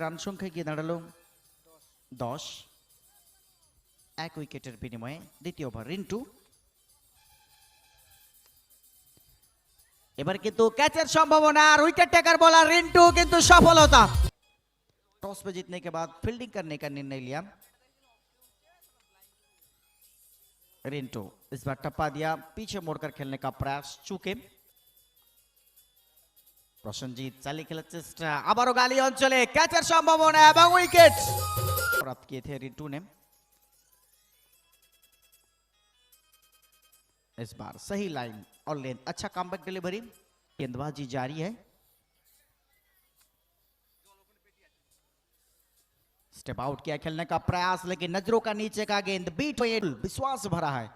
Run সংখ্যা গিয়ে দাঁড়ালো 10। 1 উইকেটের বিনিময়ে দ্বিতীয় ওভার রিন্টু। এবার কিন্তু ক্যাচের সম্ভাবনা আর उइकेट टेकर बॉलर रिंटू किंतु सफलता। टॉस पे जीतने के बाद फील्डिंग करने का निर्णय लिया रिंटू। इस बार टप्पा दिया, पीछे मुड़कर खेलने का प्रयास, चूके प्रसन्नजीत चालिए खेलाর চেষ্টা, আবারও গালি অঞ্চলে ক্যাচের সম্ভাবনা এবং উইকেট प्राप्त किए थे रिंटू ने। इस बार सही लाइन और लेंथ, अच्छा कमबैक डिलीवरी, गेंदबाजी जारी है। स्टेप आउट किया खेलने का प्रयास, लेकिन नजरों का नीचे का गेंद बीट हुई, विश्वास भरा है।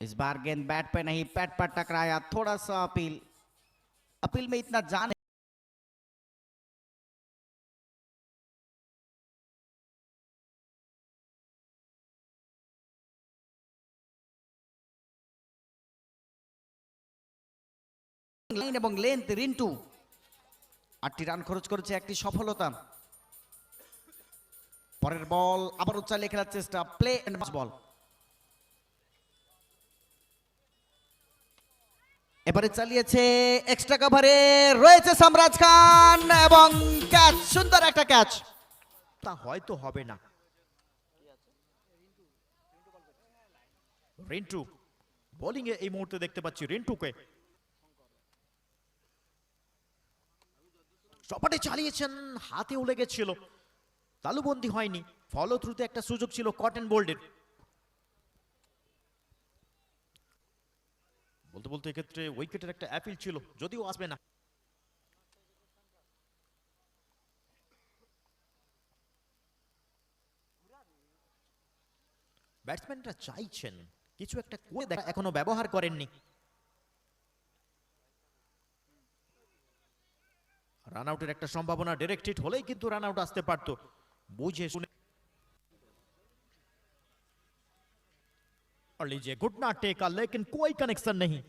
इस बार गेंद बैट पे नहीं पैड पर टकराया, थोड़ा सा अपील में इतना जान লাইন এবং লেন্থ রিন্টু 8টি রান খরচ করেছে, একটি সফলতা। পরের বল আবারও চালিয়ে খেলার চেষ্টা, প্লে এন্ড বল। এবারে চালিয়েছে এক্সট্রা কভারে রয়েছে সামরাজ খান এবং ক্যাচ, সুন্দর একটা ক্যাচ। তা হয়তো হবে না। রিন্টু বোলিং এ এই মুহূর্তে দেখতে পাচ্ছি রিন্টুকে। সপাটে চালিয়েছেন, হাতেও লেগেছিল, তালুবন্দি হয়নি, ফলো থ্রুতে একটা সুযোগ ছিল কটন বোল্ডের। বলতে বলতে এক্ষেত্রে উইকেটের একটা অ্যাপিল ছিল, যদিও আসবে না। ব্যাটসম্যানরা চাইছেন কিছু একটা করে দেখা, এখনো ব্যবহার করেননি। রান আউটের একটা সম্ভাবনা, ডাইরেক্ট হিট হলেই কিন্তু রান আউট আসতে পারতো, বুঝে শুনে। और लीजिए गुड नॉट टेका, लेकिन कोई कनेक्शन नहीं।